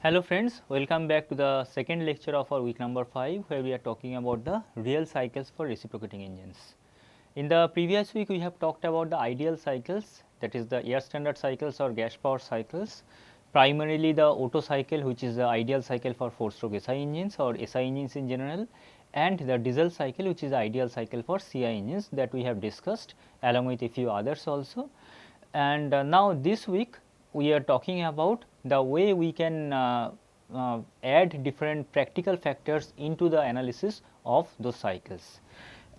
Hello friends, welcome back to the second lecture of our week number 5 where we are talking about the real cycles for reciprocating engines. In the previous week we have talked about the ideal cycles, that is the air standard cycles or gas power cycles, primarily the Otto cycle, which is the ideal cycle for 4-stroke SI engines or SI engines in general, and the diesel cycle, which is the ideal cycle for CI engines that we have discussed along with a few others also. And now this week we are talking about the way we can add different practical factors into the analysis of those cycles.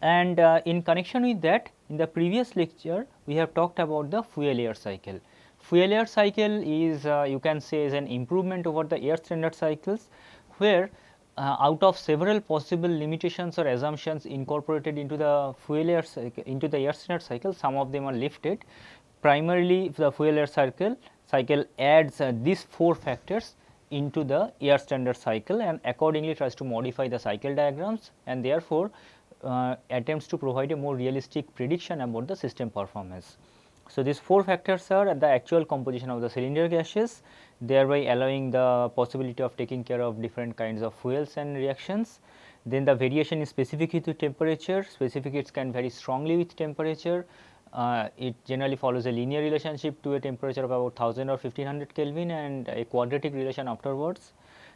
And in connection with that, in the previous lecture we have talked about the fuel air cycle. Fuel air cycle is you can say is an improvement over the air standard cycles, where out of several possible limitations or assumptions incorporated into the fuel air cycle, into the air standard cycle, some of them are lifted. Primarily the fuel air cycle adds these 4 factors into the air standard cycle and accordingly tries to modify the cycle diagrams, and therefore attempts to provide a more realistic prediction about the system performance. So, these 4 factors are the actual composition of the cylinder gases, thereby allowing the possibility of taking care of different kinds of fuels and reactions. Then the variation is specific with temperature. Specificates can vary strongly with temperature. It generally follows a linear relationship to a temperature of about 1000 or 1500 Kelvin and a quadratic relation afterwards.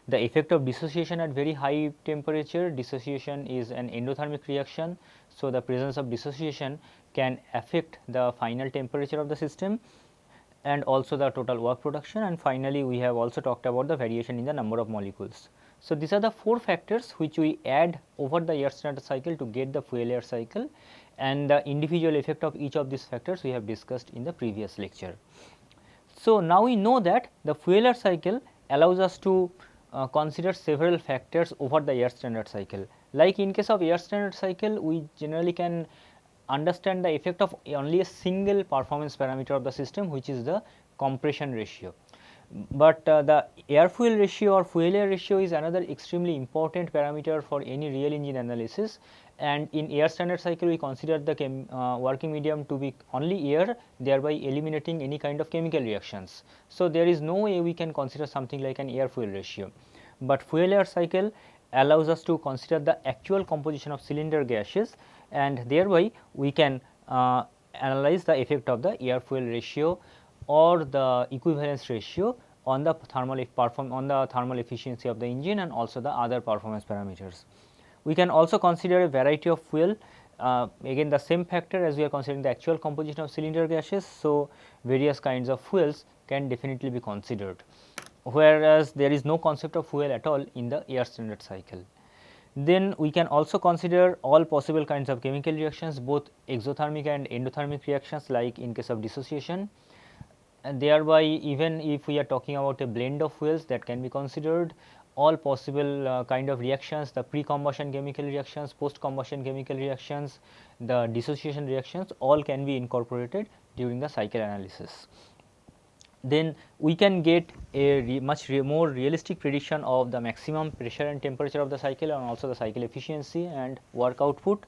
The effect of dissociation at very high temperature, dissociation is an endothermic reaction. So, the presence of dissociation can affect the final temperature of the system and also the total work production, and finally, we have also talked about the variation in the number of molecules. So, these are the 4 factors which we add over the air standard cycle to get the fuel air cycle, and the individual effect of each of these factors we have discussed in the previous lecture. So, now we know that the fuel air cycle allows us to consider several factors over the air standard cycle. Like in case of air standard cycle, we generally can understand the effect of only a single performance parameter of the system, which is the compression ratio. But the air fuel ratio or fuel air ratio is another extremely important parameter for any real engine analysis, and in air standard cycle we consider the working medium to be only air, thereby eliminating any kind of chemical reactions. So, there is no way we can consider something like an air fuel ratio, but fuel air cycle allows us to consider the actual composition of cylinder gases, and thereby we can analyze the effect of the air fuel ratio or the equivalence ratio on the thermal efficiency of the engine and also the other performance parameters. We can also consider a variety of fuel, again the same factor as we are considering the actual composition of cylinder gases. So, various kinds of fuels can definitely be considered, whereas there is no concept of fuel at all in the air standard cycle. Then we can also consider all possible kinds of chemical reactions, both exothermic and endothermic reactions, like in case of dissociation, and thereby even if we are talking about a blend of fuels, that can be considered. All possible kind of reactions, the pre-combustion chemical reactions, post-combustion chemical reactions, the dissociation reactions, all can be incorporated during the cycle analysis. Then we can get a much more realistic prediction of the maximum pressure and temperature of the cycle and also the cycle efficiency and work output.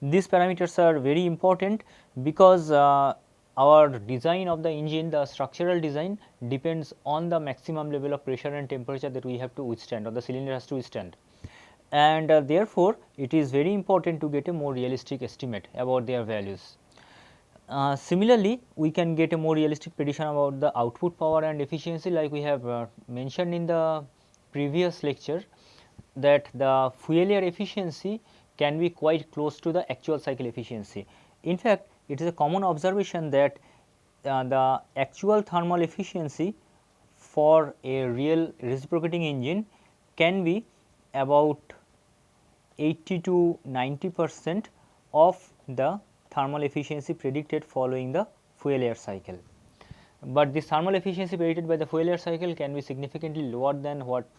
These parameters are very important because our design of the engine, the structural design, depends on the maximum level of pressure and temperature that we have to withstand or the cylinder has to withstand, and therefore, it is very important to get a more realistic estimate about their values. Similarly, we can get a more realistic prediction about the output power and efficiency, like we have mentioned in the previous lecture, that the fuel air efficiency can be quite close to the actual cycle efficiency. In fact, it is a common observation that the actual thermal efficiency for a real reciprocating engine can be about 80 to 90% of the thermal efficiency predicted following the fuel air cycle. But this thermal efficiency predicted by the fuel air cycle can be significantly lower than what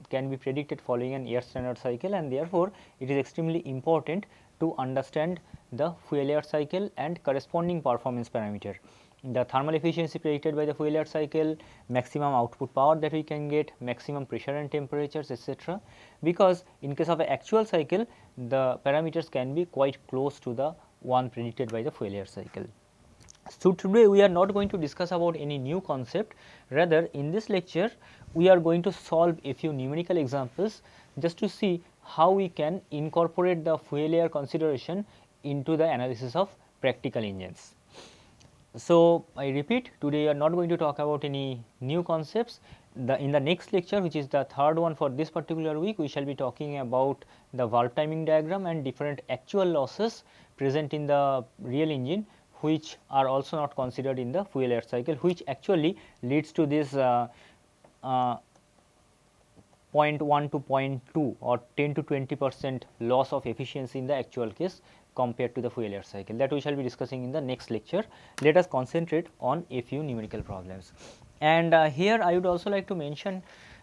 can be predicted following an air standard cycle, and therefore, it is extremely important to understand the fuel air cycle and corresponding performance parameter. The thermal efficiency predicted by the fuel air cycle, maximum output power that we can get, maximum pressure and temperatures, etc., because in case of an actual cycle the parameters can be quite close to the one predicted by the fuel air cycle. So, today we are not going to discuss about any new concept, rather in this lecture we are going to solve a few numerical examples just to see how we can incorporate the fuel air consideration into the analysis of practical engines. So, I repeat, today we are not going to talk about any new concepts. In the next lecture, which is the third one for this particular week, we shall be talking about the valve timing diagram and different actual losses present in the real engine, which are also not considered in the fuel air cycle, which actually leads to this 0.1 to 0.2 or 10 to 20% loss of efficiency in the actual case compared to the fuel air cycle. That we shall be discussing in the next lecture. Let us concentrate on a few numerical problems. And here I would also like to mention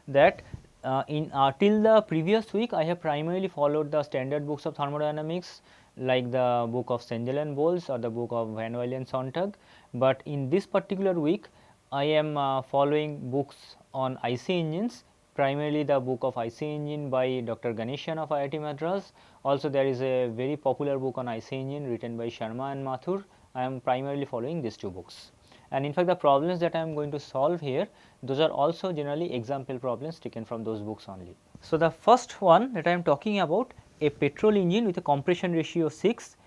that till the previous week I have primarily followed the standard books of thermodynamics, like the book of Sengel and Bowles or the book of Van Wijl and Sontag, but in this particular week I am following books on IC engines, primarily the book of IC engine by Dr. Ganeshan of IIT Madras. Also there is a very popular book on IC engine written by Sharma and Mathur. I am primarily following these two books. And in fact, the problems that I am going to solve here, those are also generally example problems taken from those books only. So, the first one that I am talking about, a petrol engine with a compression ratio of 6,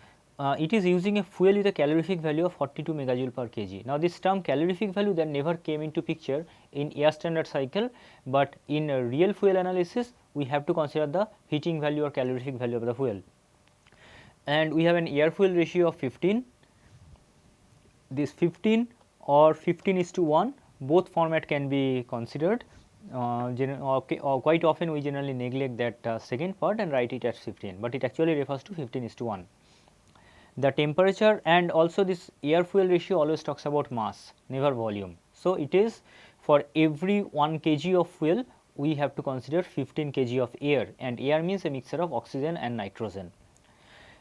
it is using a fuel with a calorific value of 42 megajoule per kg. Now, this term calorific value that never came into picture in air standard cycle, but in a real fuel analysis we have to consider the heating value or calorific value of the fuel. And we have an air fuel ratio of 15, this 15 or 15:1, both format can be considered. Quite often we generally neglect that second part and write it as 15, but it actually refers to 15:1. The temperature and also this air fuel ratio always talks about mass, never volume. So, it is for every 1 kg of fuel we have to consider 15 kg of air, and air means a mixture of oxygen and nitrogen.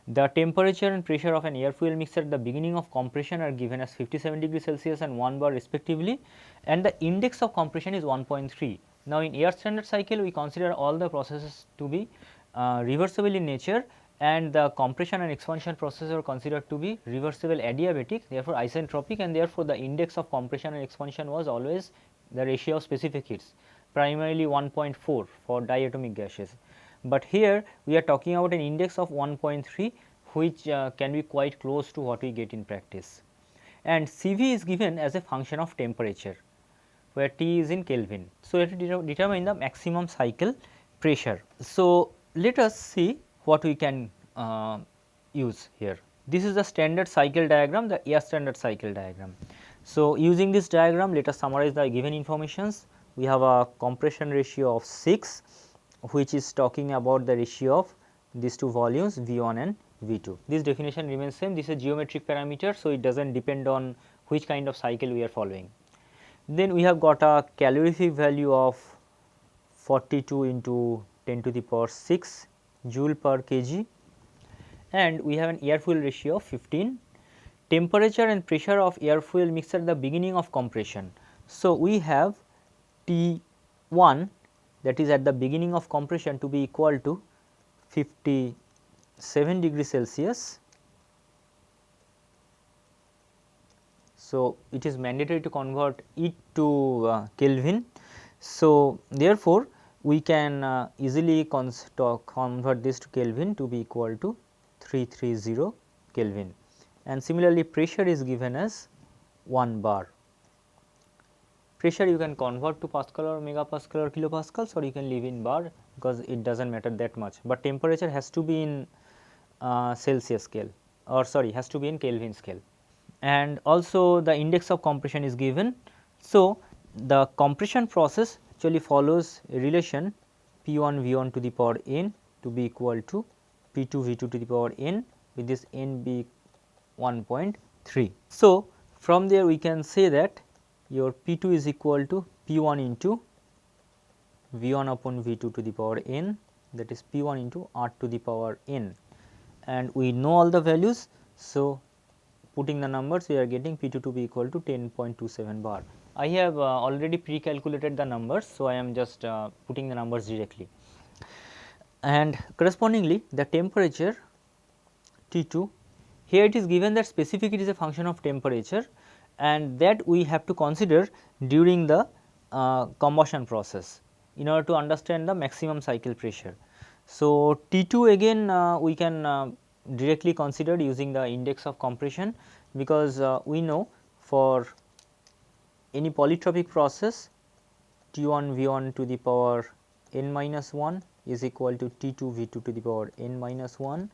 The temperature and pressure of an air fuel mixture at the beginning of compression are given as 57 degrees Celsius and 1 bar respectively, and the index of compression is 1.3. Now, in air standard cycle we consider all the processes to be reversible in nature, and the compression and expansion processes are considered to be reversible adiabatic, therefore isentropic, and therefore the index of compression and expansion was always the ratio of specific heats, primarily 1.4 for diatomic gases. But here we are talking about an index of 1.3, which can be quite close to what we get in practice. And Cv is given as a function of temperature, where T is in Kelvin. So, we have to determine the maximum cycle pressure. So, let us see what we can use here. This is the standard cycle diagram, the air standard cycle diagram. So, using this diagram, let us summarize the given informations. We have a compression ratio of 6, which is talking about the ratio of these two volumes V1 and V2. This definition remains same. This is a geometric parameter, so it does not depend on which kind of cycle we are following. Then we have got a calorific value of 42 into 10 to the power 6 joule per kg, and we have an air fuel ratio of 15. Temperature and pressure of air fuel mixture at the beginning of compression. So, we have T1, that is at the beginning of compression, to be equal to 57 degrees Celsius. So, it is mandatory to convert it to Kelvin. So, therefore, we can easily convert this to Kelvin to be equal to 330 Kelvin, and similarly pressure is given as 1 bar. Pressure you can convert to Pascal or megapascal or kilopascals, or you can leave in bar because it does not matter that much, but temperature has to be in Celsius scale, or sorry, has to be in Kelvin scale. And also the index of compression is given. So, the compression process actually follows a relation P1 V1 to the power n to be equal to P2 V2 to the power n, with this n be 1.3. So, from there we can say that your P2 is equal to P1 into V1 upon V2 to the power n, that is P1 into R to the power n, and we know all the values. So, putting the numbers, we are getting P2 to be equal to 10.27 bar. I have already pre-calculated the numbers, so I am just putting the numbers directly. And correspondingly, the temperature T2, here it is given that specific heat is a function of temperature, and that we have to consider during the combustion process in order to understand the maximum cycle pressure. So, T2 again we can directly consider using the index of compression, because we know for any polytropic process T1 V1 to the power n minus 1 is equal to T2 V2 to the power n minus 1.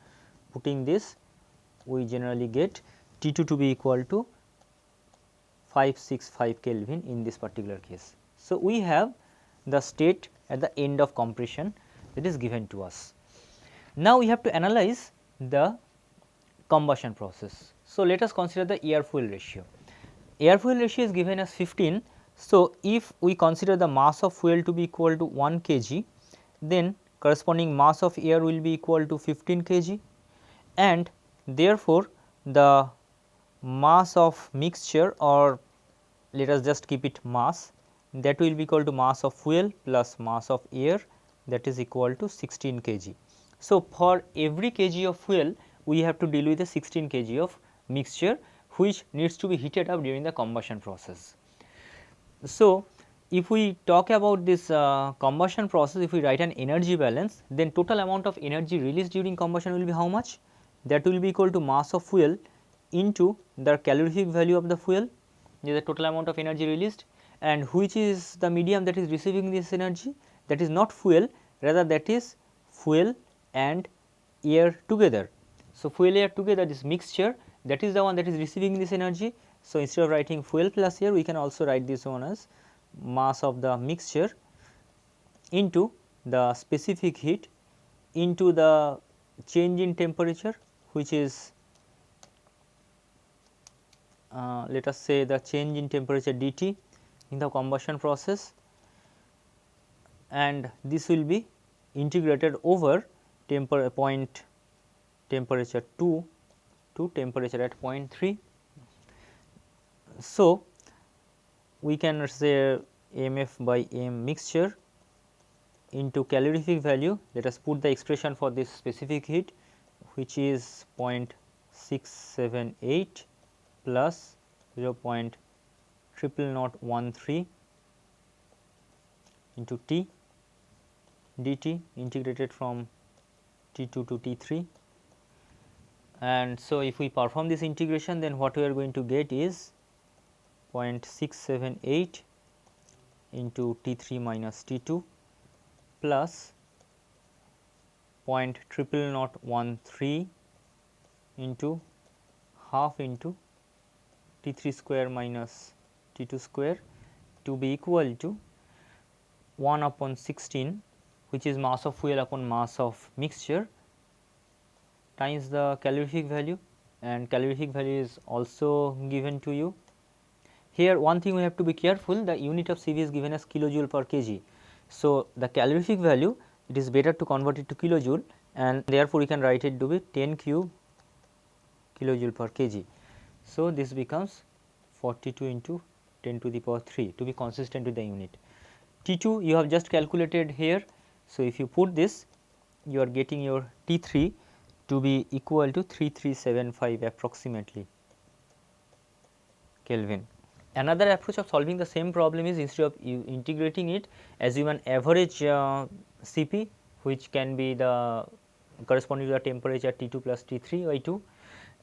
Putting this, we generally get T2 to be equal to 565 Kelvin in this particular case. So, we have the state at the end of compression that is given to us. Now, we have to analyze the combustion process. So, let us consider the air fuel ratio. Air fuel ratio is given as 15. So, if we consider the mass of fuel to be equal to 1 kg, then corresponding mass of air will be equal to 15 kg, and therefore, the mass of mixture, or let us just keep it mass, that will be equal to mass of fuel plus mass of air, that is equal to 16 kg. So, for every kg of fuel we have to deal with a 16 kg of mixture, which needs to be heated up during the combustion process. So, if we talk about this combustion process, if we write an energy balance, then total amount of energy released during combustion will be how much? That will be equal to mass of fuel into the calorific value of the fuel, is the total amount of energy released, and which is the medium that is receiving this energy? That is not fuel, rather that is fuel and air together. So, fuel air together, this mixture, that is the one that is receiving this energy. So, instead of writing fuel plus air, we can also write this one as mass of the mixture into the specific heat into the change in temperature, which is let us say the change in temperature dT in the combustion process, and this will be integrated over point temperature 2 to temperature at point 3. So, we can say mf by m mixture into calorific value. Let us put the expression for this specific heat, which is 0.678 plus 0.0013 into T dt integrated from T2 to T3. And so, if we perform this integration, then what we are going to get is 0.678 into T3 minus T2 plus 0.0013 into half into T3 square minus T2 square, to be equal to 1 upon 16, which is mass of fuel upon mass of mixture, times the calorific value, and calorific value is also given to you. Here one thing we have to be careful, the unit of CV is given as kilojoule per kg. So, the calorific value, it is better to convert it to kilojoule, and therefore, we can write it to be 10 cube kilojoule per kg. So, this becomes 42 into 10 to the power 3 to be consistent with the unit. T2 you have just calculated here. So, if you put this, you are getting your T3 to be equal to 3375 approximately Kelvin. Another approach of solving the same problem is, instead of integrating it, assume an average Cp, which can be the corresponding to the temperature T2 plus T3 by 2,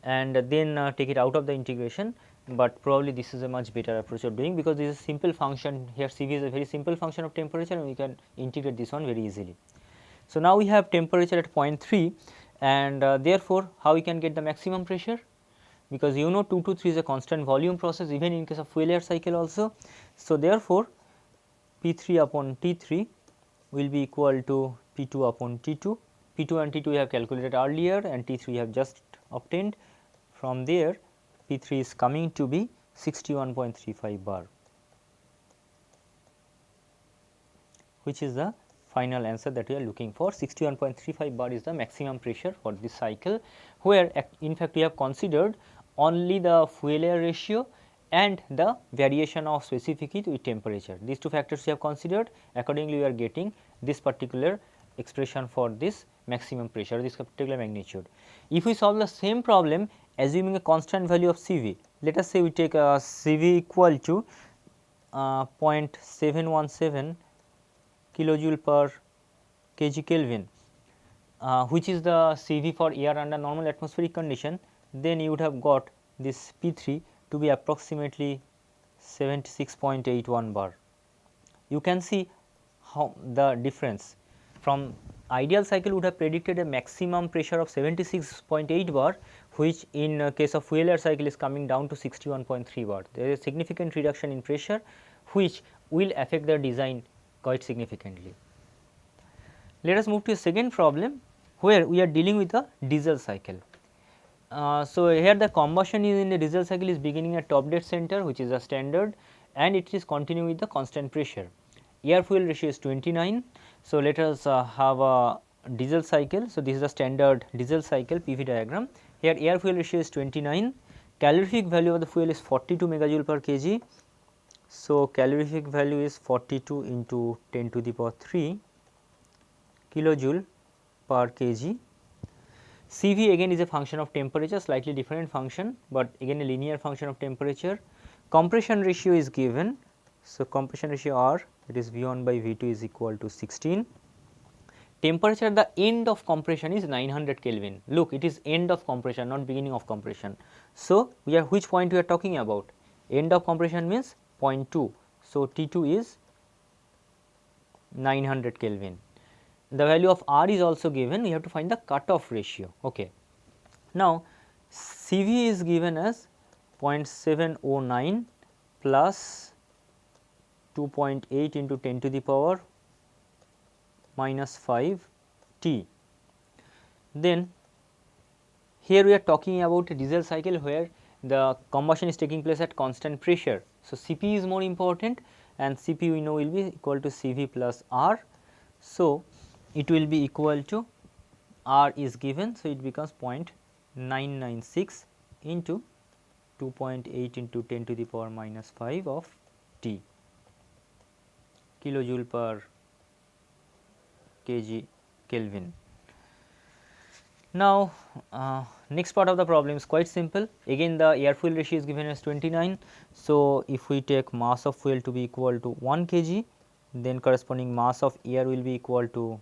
and then take it out of the integration. But probably this is a much better approach of doing, because this is a simple function here. Cv is a very simple function of temperature, and we can integrate this one very easily. So, now we have temperature at point 3, and therefore, how we can get the maximum pressure, because you know 2 to 3 is a constant volume process even in case of fuel air cycle also. So, therefore, P3 upon T3 will be equal to P2 upon T2. P2 and T2 we have calculated earlier, and T3 we have just obtained. From there, P3 is coming to be 61.35 bar, which is the final answer that we are looking for. 61.35 bar is the maximum pressure for this cycle, where in fact we have considered only the fuel air ratio and the variation of specific heat with temperature. These two factors we have considered. Accordingly, we are getting this particular expression for this maximum pressure, this particular magnitude. If we solve the same problem assuming a constant value of Cv, let us say we take a Cv equal to 0.717 kilojoule per kg Kelvin, which is the CV for air under normal atmospheric condition, then you would have got this P3 to be approximately 76.81 bar. You can see how the difference from ideal cycle would have predicted a maximum pressure of 76.8 bar, which in case of fuel air cycle is coming down to 61.3 bar. There is a significant reduction in pressure, which will affect the design quite significantly. Let us move to a second problem, where we are dealing with a diesel cycle. So, here the combustion is in the diesel cycle is beginning at top dead center, which is a standard, and it is continuing with the constant pressure. Air fuel ratio is 29. So, let us have a diesel cycle. So, this is the standard diesel cycle PV diagram. Here air fuel ratio is 29, calorific value of the fuel is 42 megajoule per kg. So, calorific value is 42 into 10 to the power 3 kilojoule per kg. CV again is a function of temperature, slightly different function, but again a linear function of temperature. Compression ratio is given. So, compression ratio R, that is V1 by V2 is equal to 16. Temperature at the end of compression is 900 Kelvin. Look, it is end of compression, not beginning of compression. So, we are which point we are talking about? End of compression means 0.2. So, T2 is 900 Kelvin. The value of R is also given, we have to find the cutoff ratio. Okay. Now, CV is given as 0.709 plus 2.8 into 10 to the power minus 5 T. Then here we are talking about a diesel cycle where the combustion is taking place at constant pressure. So, Cp is more important, and Cp we know will be equal to Cv plus R. So, it will be equal to R is given. So, it becomes 0.996 into 2.8 into 10 to the power minus 5 of T kilojoule per kg Kelvin. Now, next part of the problem is quite simple. Again the air fuel ratio is given as 29. So, if we take mass of fuel to be equal to 1 kg, then corresponding mass of air will be equal to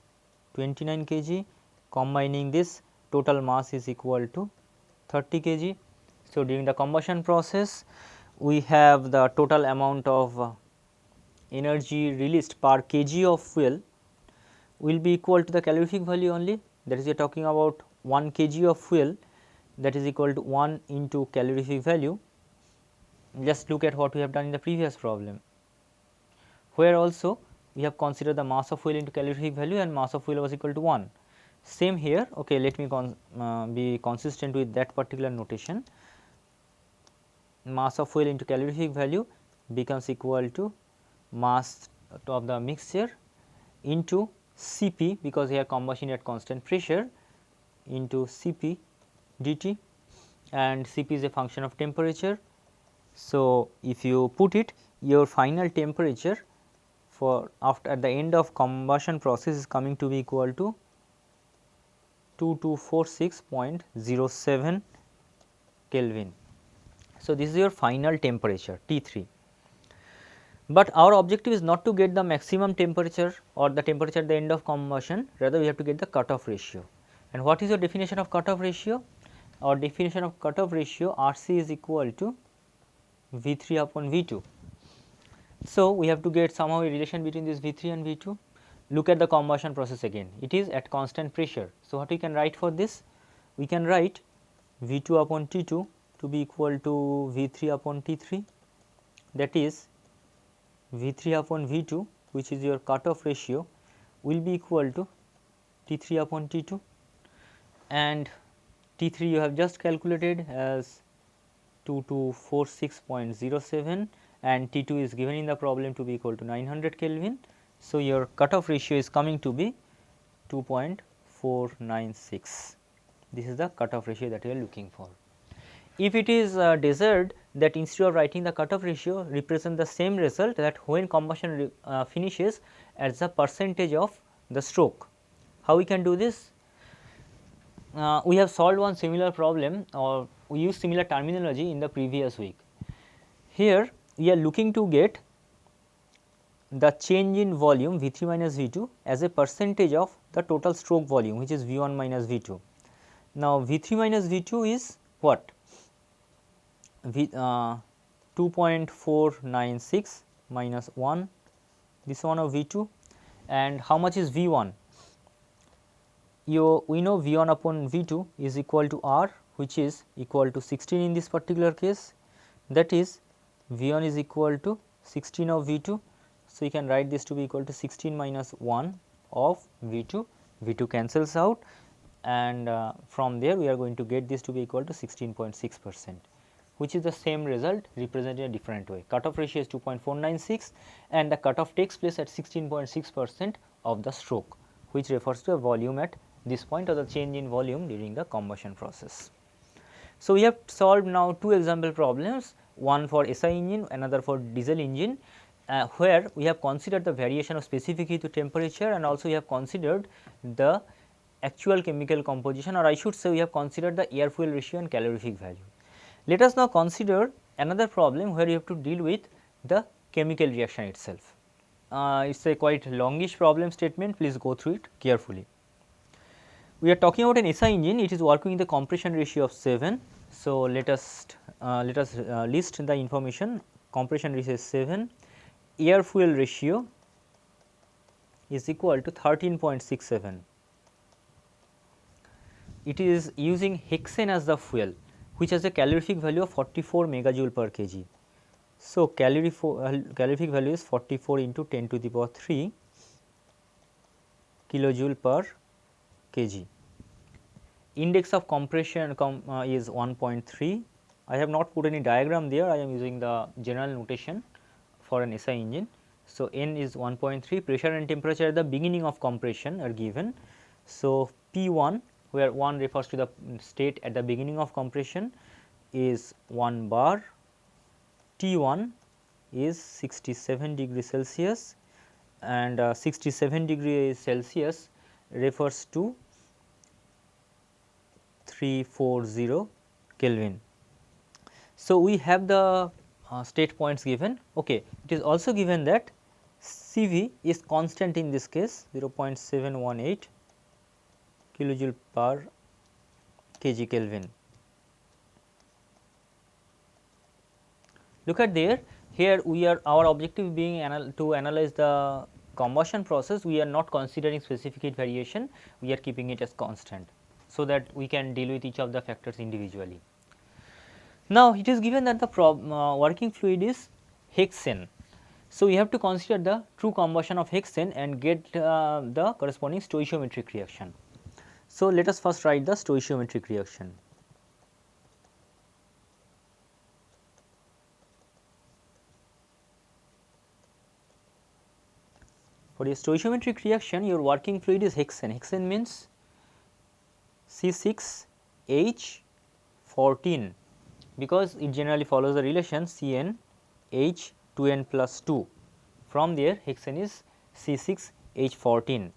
29 kg. Combining this, total mass is equal to 30 kg. So, during the combustion process, we have the total amount of energy released per kg of fuel will be equal to the calorific value only, that is we are talking about 1 kg of fuel, that is equal to 1 into calorific value. Just look at what we have done in the previous problem, where also we have considered the mass of fuel into calorific value and mass of fuel was equal to 1. Same here, okay, let me be consistent with that particular notation. Mass of fuel into calorific value becomes equal to mass of the mixture into Cp, because here combustion at constant pressure, into Cp dt, and Cp is a function of temperature. So, if you put it, your final temperature for after at the end of combustion process is coming to be equal to 2246.07 Kelvin. So, this is your final temperature T3. But our objective is not to get the maximum temperature or the temperature at the end of combustion, rather we have to get the cutoff ratio. And what is your definition of cutoff ratio? Our definition of cutoff ratio, RC is equal to V3 upon V2. So, we have to get somehow a relation between this V3 and V2. Look at the combustion process again, it is at constant pressure. So, what we can write for this? We can write V2 upon T2 to be equal to V3 upon T3, that is V3 upon V2, which is your cutoff ratio, will be equal to T3 upon T2, and T3 you have just calculated as 2246.07 and T2 is given in the problem to be equal to 900 Kelvin. So, your cutoff ratio is coming to be 2.496. This is the cutoff ratio that we are looking for. If it is desired that instead of writing the cutoff ratio, represent the same result, that when combustion finishes as the percentage of the stroke. How we can do this? We have solved one similar problem, or we used similar terminology in the previous week. Here we are looking to get the change in volume V 3 minus V 2 as a percentage of the total stroke volume, which is V 1 minus V 2. Now, V 3 minus V 2 is what? 2.496 minus 1, this one of V 2, and how much is V 1? We know V 1 upon V 2 is equal to R, which is equal to 16 in this particular case, that is V 1 is equal to 16 of V 2. So, you can write this to be equal to 16 minus 1 of V 2, V 2 cancels out, and from there we are going to get this to be equal to 16.6%, which is the same result represented in a different way. Cutoff ratio is 2.496 and the cutoff takes place at 16.6% of the stroke, which refers to a volume at this point or the change in volume during the combustion process. So, we have solved now two example problems, one for SI engine, another for diesel engine, where we have considered the variation of specific heat to temperature, and also we have considered the actual chemical composition, or I should say we have considered the air fuel ratio and calorific value. Let us now consider another problem where you have to deal with the chemical reaction itself. It is a quite longish problem statement, please go through it carefully. We are talking about an SI engine, it is working with the compression ratio of 7. So, let us list the information. Compression ratio is 7, air fuel ratio is equal to 13.67. It is using hexane as the fuel, which has a calorific value of 44 megajoule per kg. So, calorific value is 44 into 10 to the power 3 kilojoule per kg. Index of compression is 1.3. I have not put any diagram there, I am using the general notation for an SI engine. So, N is 1.3, pressure and temperature at the beginning of compression are given. So, P1, where 1 refers to the state at the beginning of compression, is 1 bar, T1 is 67 degree Celsius, and 67 degree Celsius refers to 340 Kelvin. So, we have the state points given. Okay. It is also given that Cv is constant in this case 0.718 kilojoule per kg Kelvin. Look at there, here we are, our objective being to analyze the combustion process, we are not considering specific heat variation, we are keeping it as constant, so that we can deal with each of the factors individually. Now, it is given that the working fluid is hexane. So, we have to consider the true combustion of hexane and get the corresponding stoichiometric reaction. So, let us first write the stoichiometric reaction. For a stoichiometric reaction, your working fluid is hexane. Hexane means C6H14, because it generally follows the relation CnH2n plus 2. From there, hexane is C6H14.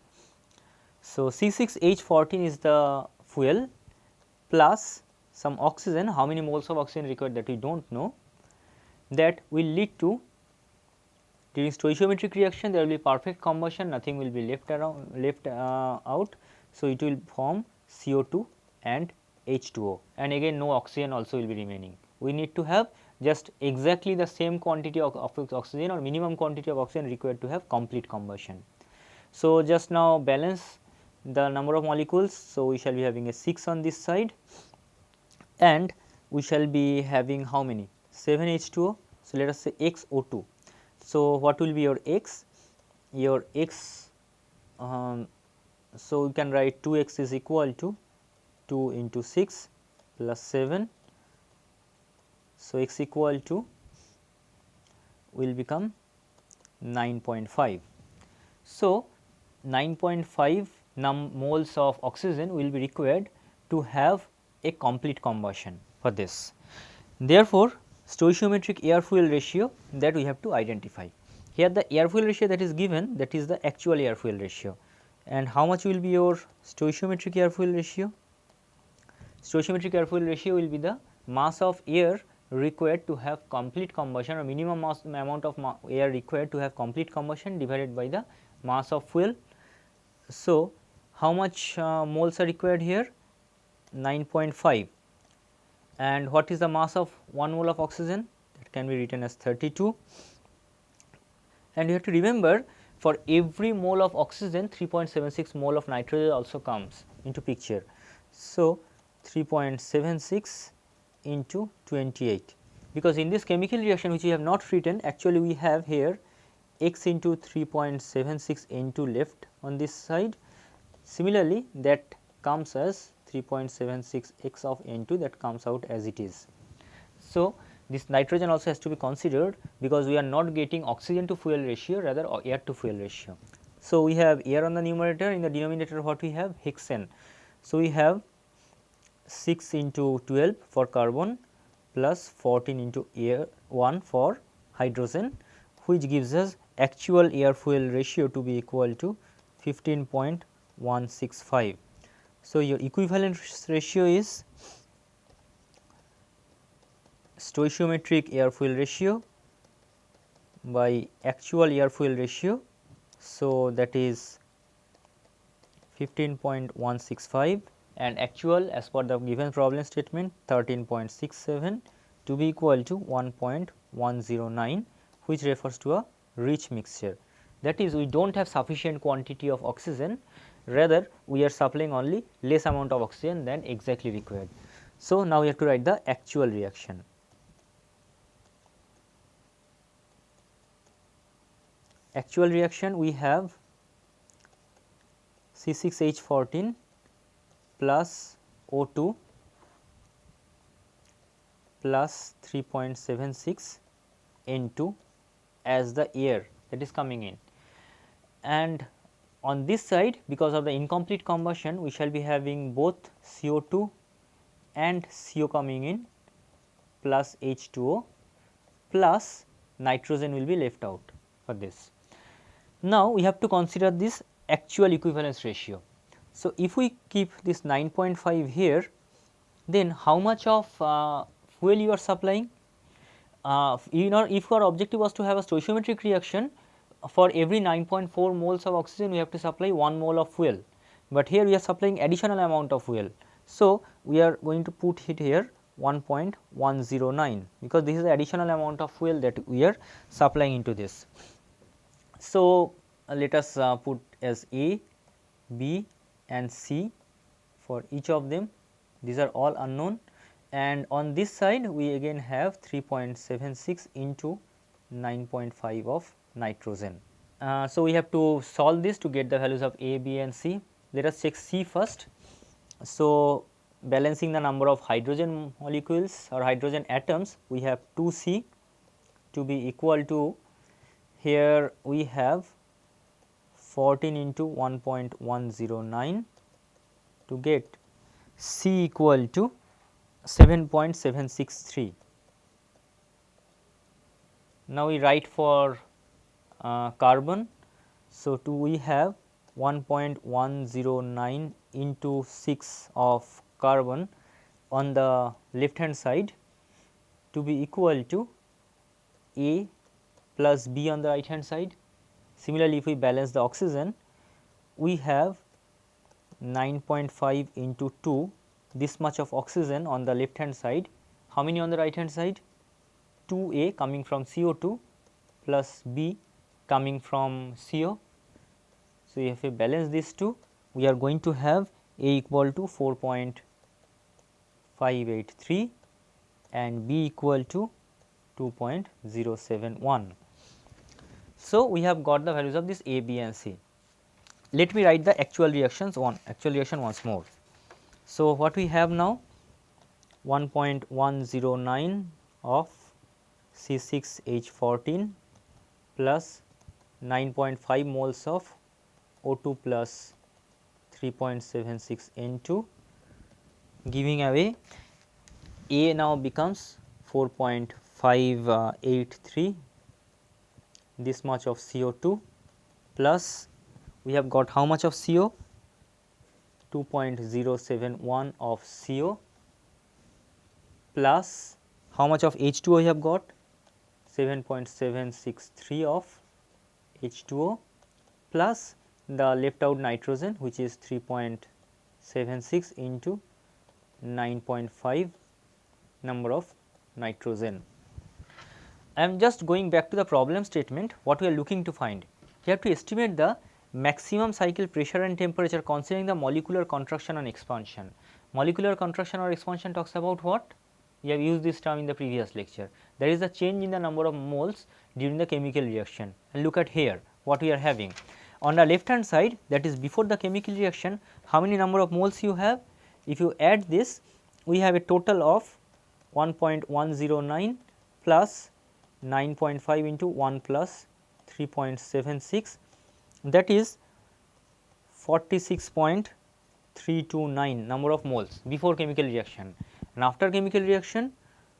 So, C6H14 is the fuel plus some oxygen. How many moles of oxygen required, that we do not know. That will lead to, during stoichiometric reaction, there will be perfect combustion, nothing will be left out. So, it will form CO2 and H2O, and again no oxygen also will be remaining. We need to have just exactly the same quantity of oxygen or minimum quantity of oxygen required to have complete combustion. So, just now balance the number of molecules. So, we shall be having a 6 on this side, and we shall be having how many? 7 H2O. So, let us say XO2. So, what will be your X? Your X, so you can write 2x is equal to 2 into 6 plus 7. So, x equal to will become 9.5. So, 9.5 moles of oxygen will be required to have a complete combustion for this. Therefore, stoichiometric air fuel ratio that we have to identify. Here the air fuel ratio that is given, that is the actual air fuel ratio. And how much will be your stoichiometric air fuel ratio? Stoichiometric air fuel ratio will be the mass of air required to have complete combustion, or minimum mass amount of air required to have complete combustion divided by the mass of fuel. So, how much moles are required here? 9.5. And what is the mass of 1 mole of oxygen? That can be written as 32. And you have to remember, for every mole of oxygen 3.76 mole of nitrogen also comes into picture. So, 3.76 into 28, because in this chemical reaction which we have not written, actually we have here x into 3.76 N2 left on this side. Similarly, that comes as 3.76 x of N2, that comes out as it is. So, this nitrogen also has to be considered, because we are not getting oxygen to fuel ratio, rather air to fuel ratio. So, we have air on the numerator, in the denominator what we have? Hexane. So, we have 6 into 12 for carbon plus 14 into air 1 for hydrogen, which gives us actual air fuel ratio to be equal to 15.165. So, your equivalent ratio is stoichiometric air fuel ratio by actual air fuel ratio. So, that is 15.165, and actual as per the given problem statement 13.67, to be equal to 1.109, which refers to a rich mixture. That is, we do not have sufficient quantity of oxygen, rather we are supplying only less amount of oxygen than exactly required. So, now we have to write the actual reaction. Actual reaction, we have C6H14 plus O2 plus 3.76 N2 as the air that is coming in, and on this side, because of the incomplete combustion, we shall be having both CO2 and CO coming in plus H2O plus nitrogen will be left out for this. Now, we have to consider this actual equivalence ratio. So, if we keep this 9.5 here, then how much of fuel you are supplying? If your objective was to have a stoichiometric reaction, for every 9.4 moles of oxygen we have to supply 1 mole of fuel, but here we are supplying additional amount of fuel. So, we are going to put it here 1.109, because this is the additional amount of fuel that we are supplying into this. So, let us put as A, B and C for each of them. These are all unknown, and on this side we again have 3.76 into 9.5 of nitrogen. So, we have to solve this to get the values of A, B and C. Let us check C first. So, balancing the number of hydrogen molecules or hydrogen atoms, we have 2C to be equal to, here we have 14 into 1.109 to get C equal to 7.763. Now, we write for carbon. So, we have 1.109 into 6 of carbon on the left hand side to be equal to A plus B on the right hand side. Similarly, if we balance the oxygen, we have 9.5 into 2, this much of oxygen on the left hand side. How many on the right hand side? 2A coming from CO2 plus B coming from CO. So, if we balance these two, we are going to have A equal to 4.583 and B equal to 2.071. So, we have got the values of this A, B and C. Let me write the actual reaction once more. So, what we have now? 1.109 of C6H14 plus 9.5 moles of O2 plus 3.76 N2, giving away A now becomes 4.583, this much of CO2 plus we have got how much of CO? 2.071 of CO plus how much of H2O we have got? 7.763 of H2O plus the left out nitrogen, which is 3.76 into 9.5 number of nitrogen. I am just going back to the problem statement. What we are looking to find, we have to estimate the maximum cycle pressure and temperature considering the molecular contraction and expansion. Molecular contraction or expansion talks about what? We have used this term in the previous lecture. There is a change in the number of moles during the chemical reaction. And look at here what we are having. On the left hand side, that is before the chemical reaction, how many number of moles you have? If you add this, we have a total of 1.109 plus 9.5 into 1 plus 3.76, that is 46.329 number of moles before chemical reaction, and after chemical reaction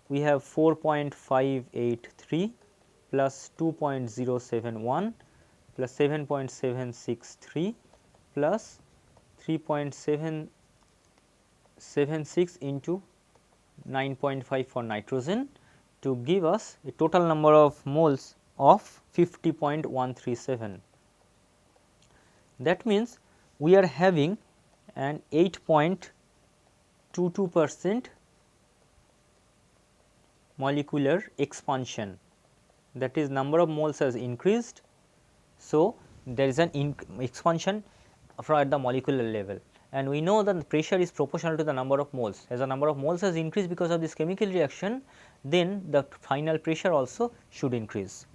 we have 4.583 plus 2.071 plus 7.763 plus 3.776 into 9.5 for nitrogen to give us a total number of moles of 50.137. That means we are having an 8.22% molecular expansion, that is number of moles has increased. So, there is an expansion at the molecular level, and we know that the pressure is proportional to the number of moles. As the number of moles has increased because of this chemical reaction, then the final pressure also should increase.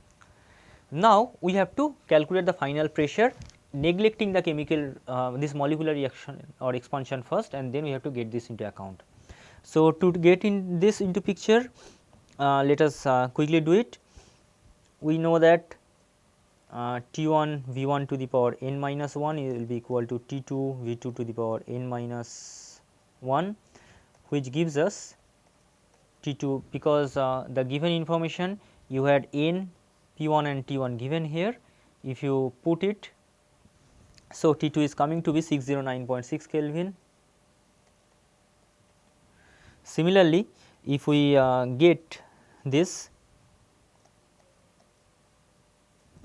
Now, we have to calculate the final pressure neglecting the chemical this molecular reaction or expansion first, and then we have to get this into account. So, to get in this into picture, let us quickly do it. We know that T1 V1 to the power n minus 1 will be equal to T2 V2 to the power n minus 1, which gives us T2, because the given information you had n, P1 and T1 given here. If you put it, so T2 is coming to be 609.6 Kelvin. Similarly, if we get this,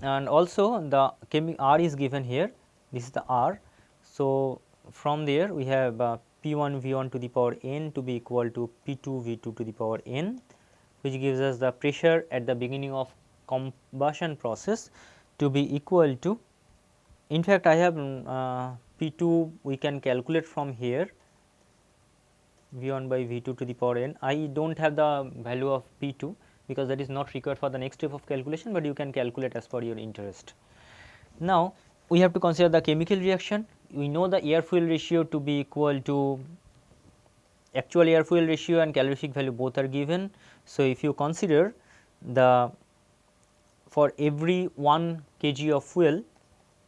and also the R is given here, this is the R. So, from there we have P1 V1 to the power n to be equal to P2 V2 to the power n, which gives us the pressure at the beginning of combustion process to be equal to, in fact, I have P2 we can calculate from here, V1 by V2 to the power n. I do not have the value of P2 because that is not required for the next step of calculation, but you can calculate as per your interest. Now, we have to consider the chemical reaction. We know the air fuel ratio to be equal to actual air fuel ratio and calorific value, both are given. So, if you consider the for every 1 kg of fuel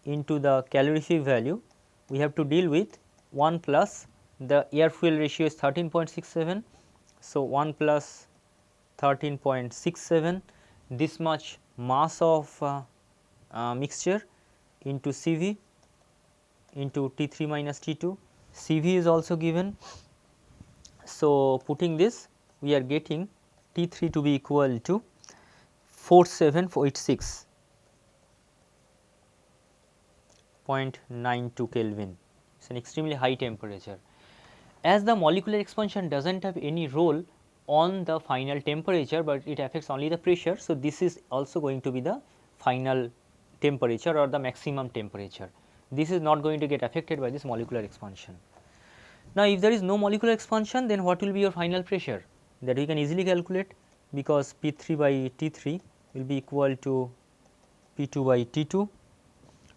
into the calorific value, we have to deal with 1 plus the air fuel ratio is 13.67. So, 1 plus 13.67, this much mass of mixture into Cv into T3 minus T2, Cv is also given. So, putting this, we are getting T3 to be equal to 4786.92 Kelvin. It is an extremely high temperature. As the molecular expansion does not have any role on the final temperature, but it affects only the pressure. So, this is also going to be the final temperature or the maximum temperature. This is not going to get affected by this molecular expansion. Now, if there is no molecular expansion, then what will be your final pressure? That we can easily calculate, because P3 by T3 will be equal to P2 by T2.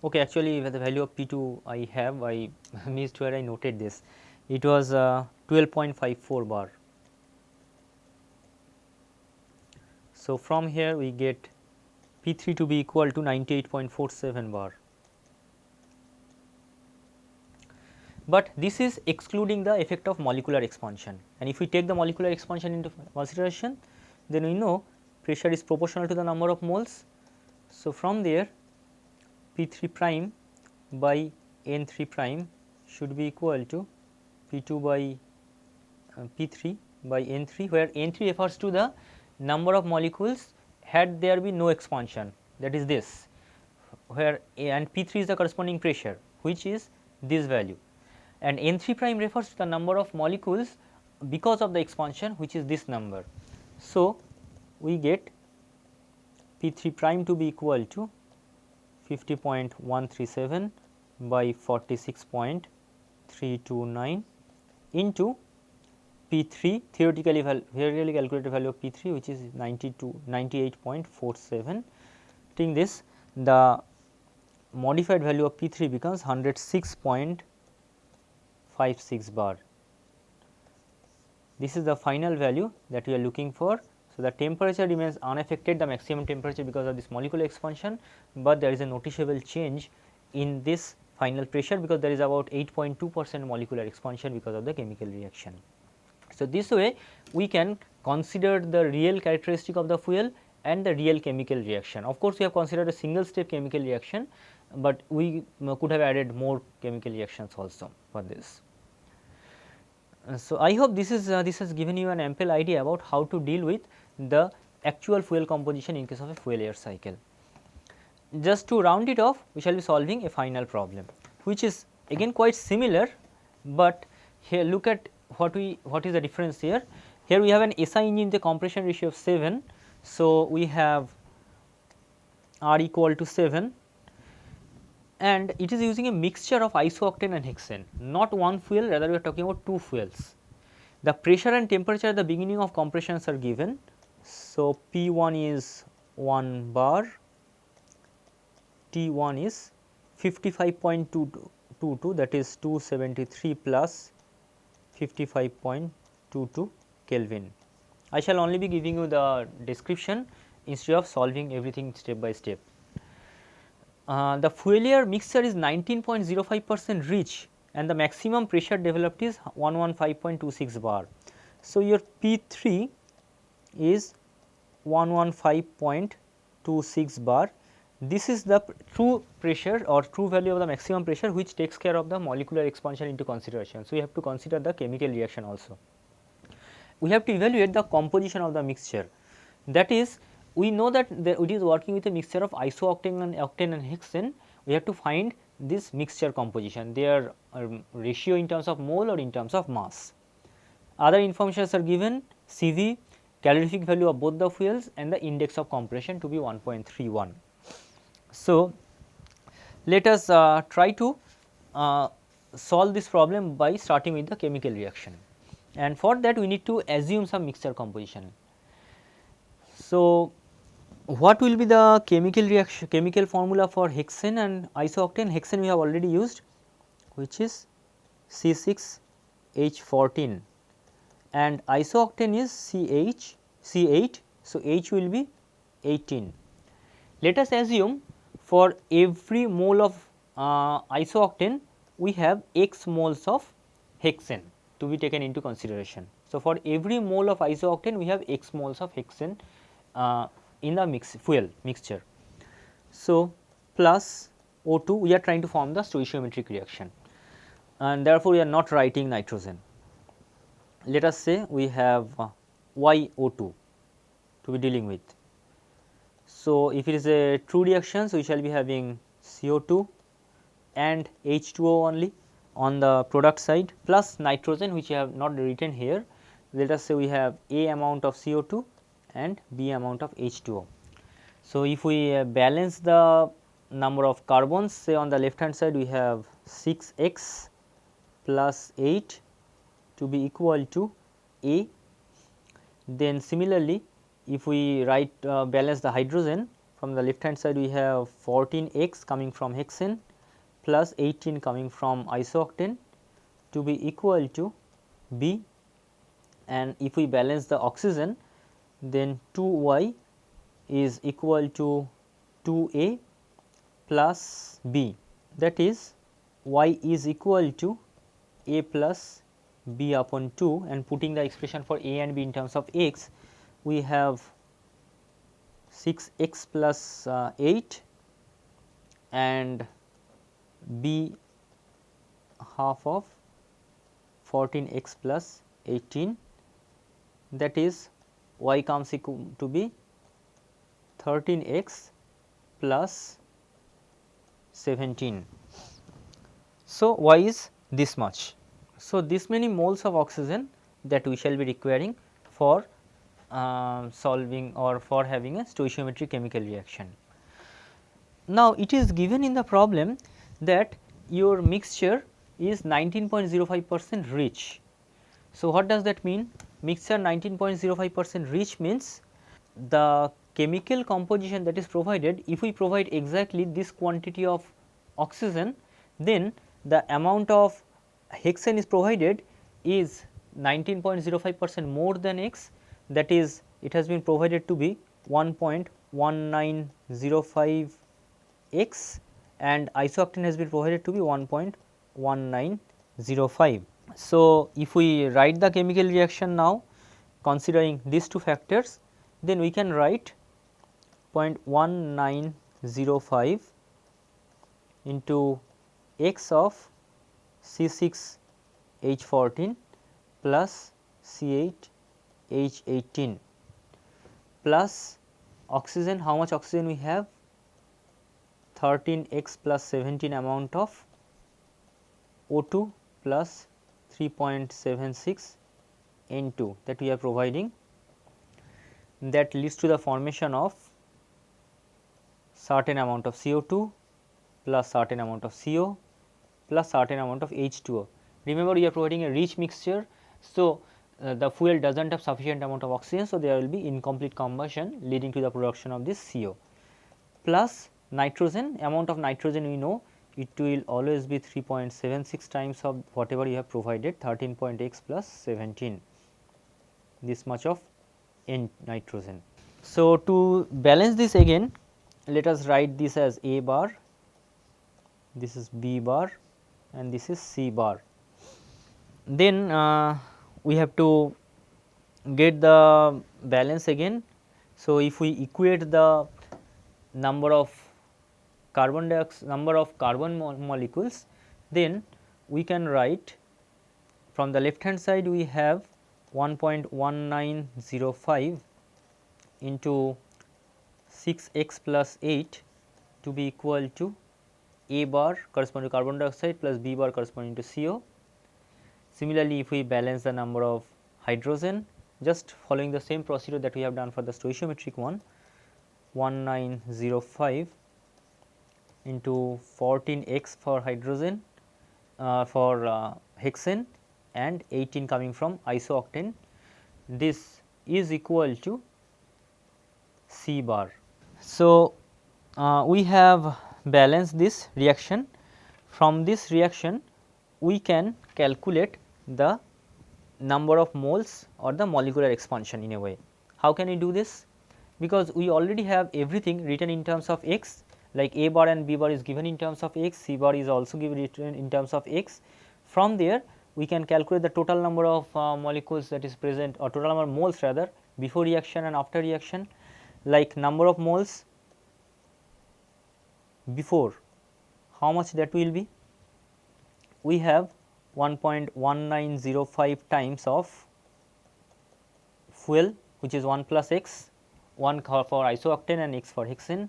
Okay, actually the value of P2 I have, I missed where I noted this. It was 12.54 bar. So, from here we get P3 to be equal to 98.47 bar. But this is excluding the effect of molecular expansion, and if we take the molecular expansion into consideration, then we know pressure is proportional to the number of moles. So, from there P3 prime by N3 prime should be equal to P2 by P3 by N3, where N3 refers to the number of molecules had there be no expansion, that is this, where and P3 is the corresponding pressure, which is this value, and N3 prime refers to the number of molecules because of the expansion, which is this number. So, we get P3 prime to be equal to 50.137 by 46.329 into P3 theoretically calculated value of P3, which is 98.47. Taking this, the modified value of P3 becomes 106.56 bar. This is the final value that we are looking for. So, the temperature remains unaffected, the maximum temperature because of this molecular expansion, but there is a noticeable change in this final pressure because there is about 8.2% molecular expansion because of the chemical reaction. So, this way we can consider the real characteristic of the fuel and the real chemical reaction. Of course, we have considered a single step chemical reaction, but we could have added more chemical reactions also for this. So, I hope this has given you an ample idea about how to deal with the actual fuel composition in case of a fuel air cycle. Just to round it off, we shall be solving a final problem, which is again quite similar, but here look at what is the difference here. Here we have an SI engine with a compression ratio of 7. So, we have R equal to 7, and it is using a mixture of isooctane and hexane, not one fuel, rather we are talking about two fuels. The pressure and temperature at the beginning of compressions are given. So, P1 is 1 bar, T1 is 55.22, that is 273 plus 55.22 Kelvin. I shall only be giving you the description instead of solving everything step by step. The fuel air mixture is 19.05% rich and the maximum pressure developed is 115.26 bar. So, your P3 is 115.26 bar. This is the true pressure or true value of the maximum pressure which takes care of the molecular expansion into consideration. So, we have to consider the chemical reaction also. We have to evaluate the composition of the mixture, that is, we know that it is working with a mixture of isooctane and octane and hexane. We have to find this mixture composition, their ratio in terms of mole or in terms of mass. Other informations are given: CV, calorific value of both the fuels and the index of compression to be 1.31. So, let us try to solve this problem by starting with the chemical reaction, and for that we need to assume some mixture composition. So, what will be the chemical formula for hexane and isooctane? Hexane we have already used, which is C6H14, and isooctane is C8, so H will be 18. Let us assume for every mole of isooctane we have X moles of hexane to be taken into consideration. So, for every mole of isooctane we have X moles of hexane in the fuel mixture. So, plus O2, we are trying to form the stoichiometric reaction, and therefore, we are not writing nitrogen. Let us say we have YO2 to be dealing with. So, if it is a true reaction, so we shall be having CO2 and H2O only on the product side, plus nitrogen, which we have not written here. Let us say we have A amount of CO2 and B amount of H2O. So, if we balance the number of carbons, say on the left hand side we have 6x plus 8 to be equal to A. Then similarly, if we balance the hydrogen, from the left hand side we have 14x coming from hexane plus 18 coming from isooctane to be equal to B, and if we balance the oxygen, then 2y is equal to 2a plus b, that is y is equal to a plus b upon 2, and putting the expression for a and b in terms of x, we have 6x plus 8 and b half of 14x plus 18 that is y comes equal to be 13x plus 17. So, y is this much. So, this many moles of oxygen that we shall be requiring for solving or for having a stoichiometric chemical reaction. Now, it is given in the problem that your mixture is 19.05% rich. So, what does that mean? Mixture 19.05% rich means the chemical composition that is provided, if we provide exactly this quantity of oxygen, then the amount of hexane is provided is 19.05% more than X, that is it has been provided to be 1.1905 X and isooctane has been provided to be 1.1905. So, if we write the chemical reaction now considering these two factors, then we can write 0.1905 into X of C6H14 plus C8H18 plus oxygen, how much oxygen we have? 13x plus 17 amount of O2 plus 3.76 N2 that we are providing, that leads to the formation of certain amount of CO2 plus certain amount of CO plus certain amount of H2O. Remember, we are providing a rich mixture. So, the fuel does not have sufficient amount of oxygen. So, there will be incomplete combustion leading to the production of this CO plus nitrogen. Amount of nitrogen we know it will always be 3.76 times of whatever you have provided, 13.x plus 17, this much of N nitrogen. So, to balance this again, let us write this as A bar, this is B bar and this is C bar. Then we have to get the balance again. So, if we equate the number of carbon molecules, then we can write from the left hand side we have 1.1905 into 6x plus 8 to be equal to A bar corresponding to carbon dioxide plus B bar corresponding to CO. Similarly, if we balance the number of hydrogen, just following the same procedure that we have done for the stoichiometric one, 1905 into 14x for hydrogen for hexane and 18 coming from isooctane, this is equal to C bar. So, we have balanced this reaction. From this reaction we can calculate the number of moles or the molecular expansion in a way. How can we do this? Because we already have everything written in terms of x, like A bar and B bar is given in terms of x, C bar is also given written in terms of x. From there we can calculate the total number of molecules that is present, or total number of moles rather, before reaction and after reaction. Like number of moles before, how much that will be? We have 1.1905 times of fuel, which is 1 plus x, 1 for isooctane and x for hexane,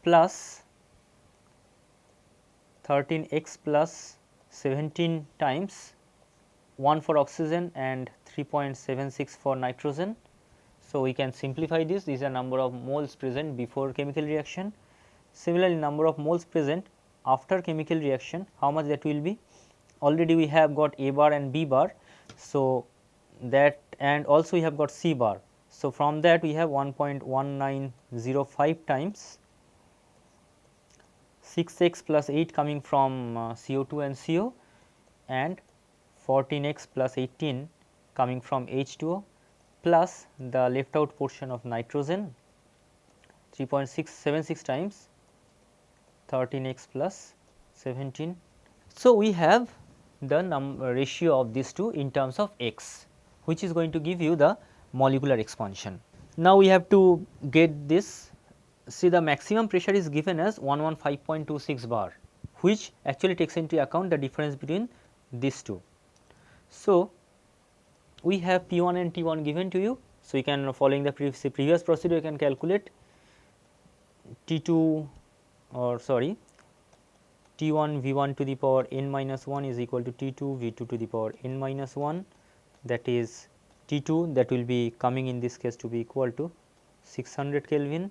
plus 13x plus 17 times 1 for oxygen and 3.76 for nitrogen. So, we can simplify this. These are number of moles present before chemical reaction. Similarly, number of moles present after chemical reaction, how much that will be? Already we have got A bar and B bar. So, that, and also we have got C bar. So, from that we have 1.1905 times 6x plus 8 coming from CO2 and CO and 14x plus 18 coming from H2O plus the left out portion of nitrogen 3.676 times 13x plus 17. So, we have the ratio of these two in terms of x, which is going to give you the molecular expansion. Now, we have to get this. See, the maximum pressure is given as 115.26 bar, which actually takes into account the difference between these two. So, we have P1 and T1 given to you. So, you can, following the previous procedure, you can calculate T2 or sorry T1 V1 to the power n minus 1 is equal to T2 V2 to the power n minus 1, that is T2, that will be coming in this case to be equal to 600 Kelvin,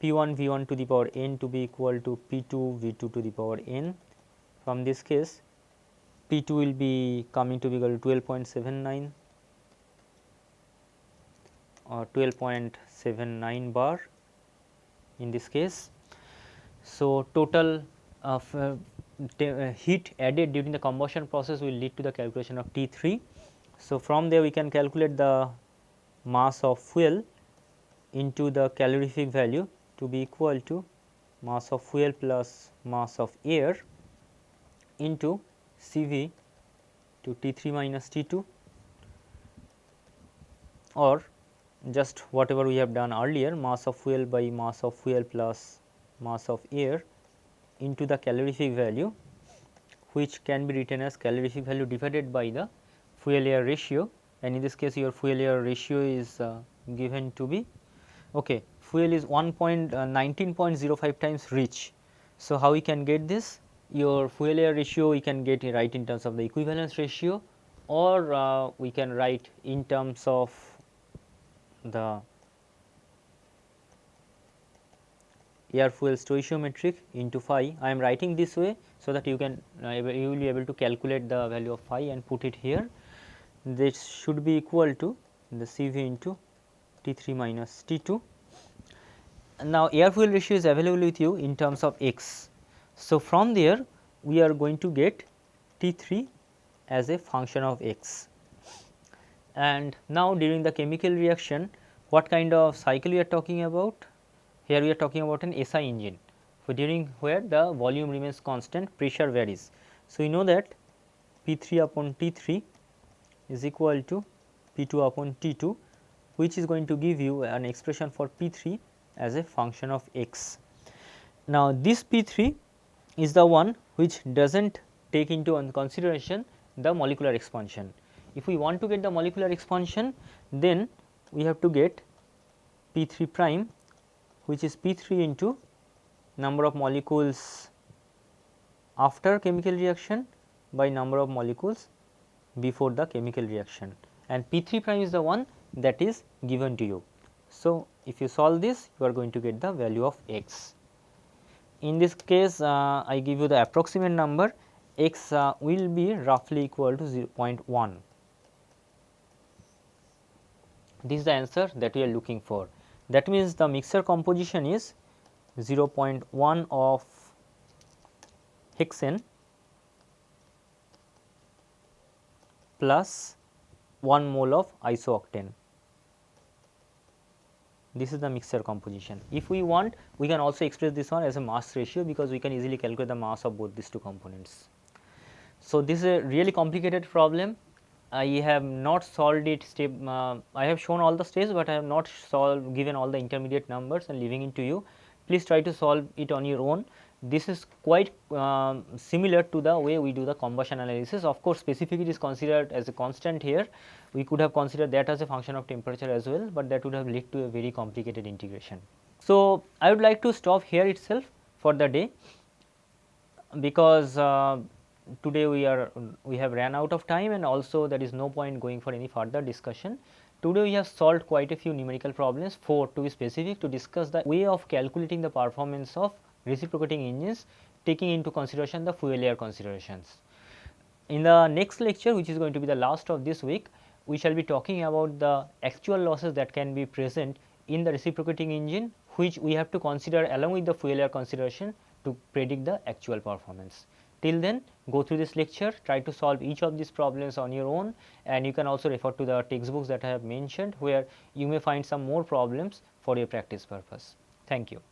P1 V1 to the power n to be equal to P2 V2 to the power n. From this case P2 will be coming to be equal to 12.79 or 12.79 bar in this case. So, total of heat added during the combustion process will lead to the calculation of T3. So, from there we can calculate the mass of fuel into the calorific value to be equal to mass of fuel plus mass of air into Cv to T3 minus T2, or just whatever we have done earlier, mass of fuel by mass of fuel plus mass of air into the calorific value, which can be written as calorific value divided by the fuel air ratio, and in this case your fuel air ratio is given to be fuel is 19.05 times rich. So, how we can get this? Your fuel air ratio we can get it right in terms of the equivalence ratio, or we can write in terms of the air fuel stoichiometric into phi. I am writing this way so that you can you will be able to calculate the value of phi and put it here. This should be equal to the Cv into T3 minus T2. Now, air fuel ratio is available with you in terms of x. So, from there we are going to get T3 as a function of x. And now, during the chemical reaction, what kind of cycle we are talking about? Here we are talking about an SI engine, during where the volume remains constant, pressure varies. So, we know that P3 upon T3 is equal to P2 upon T2, which is going to give you an expression for P3 as a function of x. Now, this P3 is the one which does not take into consideration the molecular expansion. If we want to get the molecular expansion, then we have to get P3 prime, which is P3 into number of molecules after chemical reaction by number of molecules before the chemical reaction, and P3 prime is the one that is given to you. So, if you solve this, you are going to get the value of x. In this case, I give you the approximate number, x will be roughly equal to 0.1. This is the answer that we are looking for. That means, the mixture composition is 0.1 of hexane plus 1 mole of isooctane. This is the mixture composition. If we want, we can also express this one as a mass ratio, because we can easily calculate the mass of both these two components. So, this is a really complicated problem. I have not solved it step. I have shown all the steps, but I have not given all the intermediate numbers and leaving it to you. Please try to solve it on your own. This is quite similar to the way we do the combustion analysis. Of course, specificity is considered as a constant here. We could have considered that as a function of temperature as well, but that would have led to a very complicated integration. So, I would like to stop here itself for the day, because today we have ran out of time, and also there is no point going for any further discussion. Today we have solved quite a few numerical problems, 4 to be specific, to discuss the way of calculating the performance of reciprocating engines, taking into consideration the fuel air considerations. In the next lecture, which is going to be the last of this week, we shall be talking about the actual losses that can be present in the reciprocating engine, which we have to consider along with the fuel air consideration to predict the actual performance. Till then, go through this lecture, try to solve each of these problems on your own, and you can also refer to the textbooks that I have mentioned, where you may find some more problems for your practice purpose. Thank you.